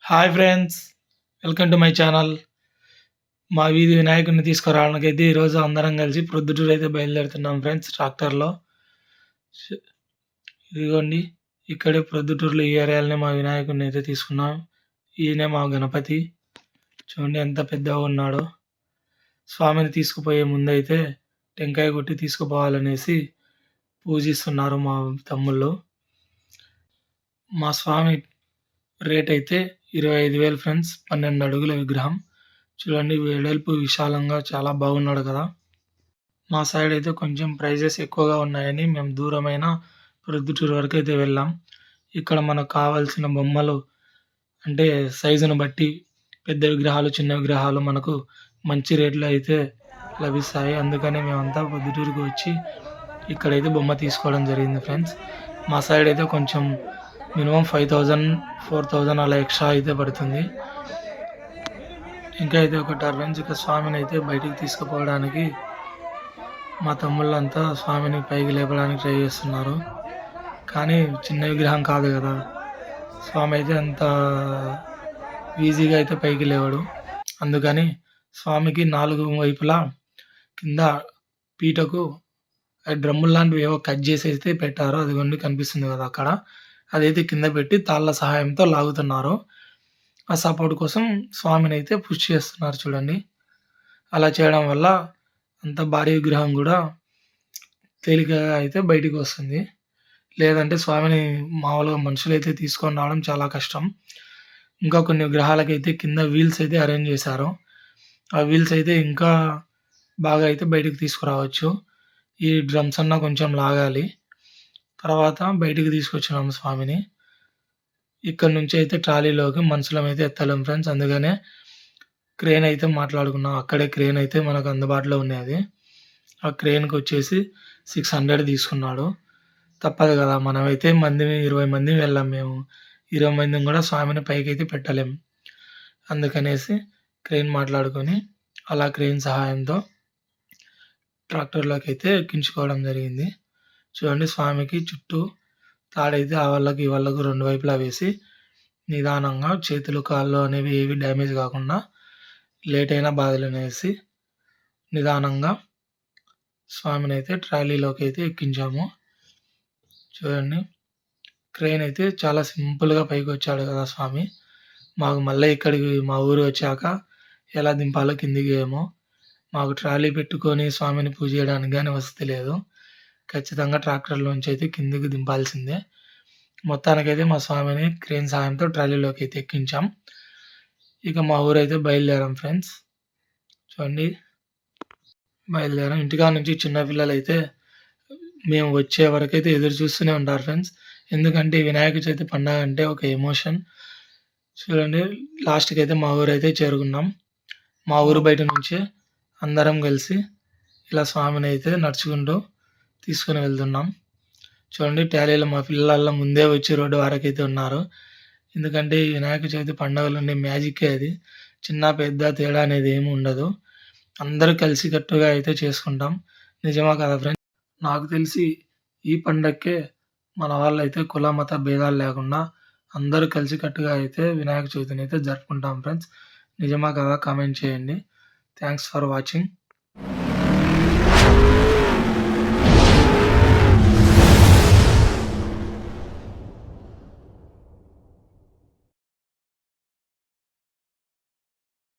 Hi friends, welcome to my channel. మా వీధి వినాయకుడిని తీసుకురావడానికైతే ఈరోజు అందరం కలిసి ప్రొద్దుటూరు అయితే బయలుదేరుతున్నాం ఫ్రెండ్స్ ట్రాక్టర్‌లో. ష్ ఇదిగోండి, ఇక్కడే ప్రొద్దుటూరులో ఈ ఏరియాలోనే మా వినాయకుడిని అయితే తీసుకున్నాం. ఈయనే మా గణపతి. చూడండి ఎంత పెద్దగా ఉన్నాడో. స్వామిని తీసుకుపోయే ముందైతే టెంకాయ కొట్టి తీసుకుపోవాలనేసి పూజిస్తున్నారు మా తమ్ముళ్ళు. మా స్వామి రేట్ అయితే 25,000 ఫ్రెండ్స్. 12 అడుగుల విగ్రహం. చూడండి వెడల్పు విశాలంగా చాలా బాగున్నాడు కదా! మా సైడ్ అయితే కొంచెం ప్రైజెస్ ఎక్కువగా ఉన్నాయని మేము దూరమైన ప్రొద్దుటూరు వరకైతే వెళ్ళాం. ఇక్కడ మనకు కావాల్సిన బొమ్మలు అంటే సైజును బట్టి పెద్ద విగ్రహాలు, చిన్న విగ్రహాలు మనకు మంచి రేట్‌లో అయితే లభిస్తాయి. అందుకనే మేమంతా ప్రొద్దుటూరుకి వచ్చి ఇక్కడైతే బొమ్మ తీసుకోవడం జరిగింది ఫ్రెండ్స్. మా సైడ్ అయితే కొంచెం మినిమమ్ 5,000, 4,000 అలా ఎక్స్ట్రా అయితే పడుతుంది. ఇంకా అయితే ఒకటారు ఫ్రెండ్స్. ఇక స్వామిని అయితే బయటికి తీసుకుపోవడానికి మా తమ్ముళ్ళంతా స్వామిని పైకి లేపడానికి ట్రై చేస్తున్నారు. కానీ చిన్న విగ్రహం కాదు కదా! స్వామి అయితే అంత ఈజీగా అయితే పైకి లేవడు. అందుకని స్వామికి 4 వైపులా కింద పీటకు డ్రమ్ములు లాంటివి ఏవో కట్ చేసి అయితే పెట్టారు. అదిగోండి కనిపిస్తుంది కదా అక్కడ. అదైతే కింద పెట్టి తాళ్ళ సహాయంతో లాగుతున్నారు. ఆ సపోర్ట్ కోసం స్వామినైతే పుష్ చేస్తున్నారు చూడండి. అలా చేయడం వల్ల అంత భారీ విగ్రహం కూడా తేలికగా అయితే బయటికి వస్తుంది. లేదంటే స్వామిని మామూలుగా మనుషులైతే తీసుకొని రావడం చాలా కష్టం. ఇంకా కొన్ని విగ్రహాలకైతే కింద వీల్స్ అయితే అరేంజ్ చేశారు. ఆ వీల్స్ అయితే ఇంకా బాగా అయితే బయటికి తీసుకురావచ్చు. ఈ డ్రమ్స్ అన్నా కొంచెం లాగాలి. తర్వాత బయటికి తీసుకొచ్చినాము స్వామిని. ఇక్కడ నుంచి అయితే ట్రాలీలోకి మనుషులమైతే ఎత్తలేం ఫ్రెండ్స్. అందుకనే క్రేన్ అయితే మాట్లాడుకున్నాం. అక్కడే క్రేన్ అయితే మనకు అందుబాటులో ఉన్నది. ఆ క్రేన్‌కి వచ్చేసి 600 తీసుకున్నాడు. తప్పదు కదా! మనమైతే 20 మంది వెళ్ళాం మేము. 20 మందిని కూడా స్వామిని పైకైతే పెట్టలేం. అందుకనేసి క్రేన్ మాట్లాడుకొని అలా క్రేన్ సహాయంతో ట్రాక్టర్‌లోకి అయితే ఎక్కించుకోవడం జరిగింది. చూడండి స్వామికి చుట్టూ తాడైతే ఆ వాళ్ళకి, ఈ వాళ్ళకి 2 వైపులా వేసి నిదానంగా చేతులు, కాళ్ళు అనేవి ఏవి డ్యామేజ్ కాకుండా లేట్ అయినా బాధలనేసి నిదానంగా స్వామినైతే ట్రాలీలోకి అయితే ఎక్కించాము. చూడండి క్రేన్ అయితే చాలా సింపుల్‌గా పైకొచ్చాడు కదా స్వామి. మాకు మళ్ళీ ఇక్కడికి మా ఊరు వచ్చాక ఎలా దింపాలో కిందికి ఏమో. మాకు ట్రాలీ పెట్టుకొని స్వామిని పూజ చేయడానికి గాని వసతి లేదు. ఖచ్చితంగా ట్రాక్టర్‌లోంచి అయితే కిందికి దింపాల్సిందే. మొత్తానికైతే మా స్వామిని క్రేన్ సహాయంతో ట్రాలీలోకి అయితే ఎక్కించాం. ఇక మా ఊరైతే బయలుదేరాం ఫ్రెండ్స్. చూడండి బయలుదేరాం. ఇంటికాడ నుంచి చిన్న పిల్లలైతే మేము వచ్చే వరకైతే ఎదురు చూస్తూనే ఉంటారు ఫ్రెండ్స్. ఎందుకంటే వినాయక చవితి పండగ అంటే ఒక ఎమోషన్. చూడండి లాస్ట్‌కి అయితే మా ఊరైతే చేరుకున్నాం. మా ఊరు బయట నుంచే అందరం కలిసి ఇలా స్వామిని అయితే నడుచుకుంటూ తీసుకొని వెళ్తున్నాం. చూడండి టాలీలో మా పిల్లల ముందే వచ్చి రోడ్డు వరకైతే ఉన్నారు. ఎందుకంటే ఈ వినాయక చవితి పండుగలో ఉండే మ్యాజిక్కే అది. చిన్న, పెద్ద తేడా అనేది ఏమి ఉండదు. అందరూ కలిసికట్టుగా అయితే చేసుకుంటాం. నిజమా కదా ఫ్రెండ్స్? నాకు తెలిసి ఈ పండక్కే మన వాళ్ళైతే కుల, మత భేదాలు లేకుండా అందరూ కలిసికట్టుగా అయితే వినాయక చవితిని అయితే జరుపుకుంటాం ఫ్రెండ్స్. నిజమా కదా? కామెంట్ చేయండి. Thanks for watching.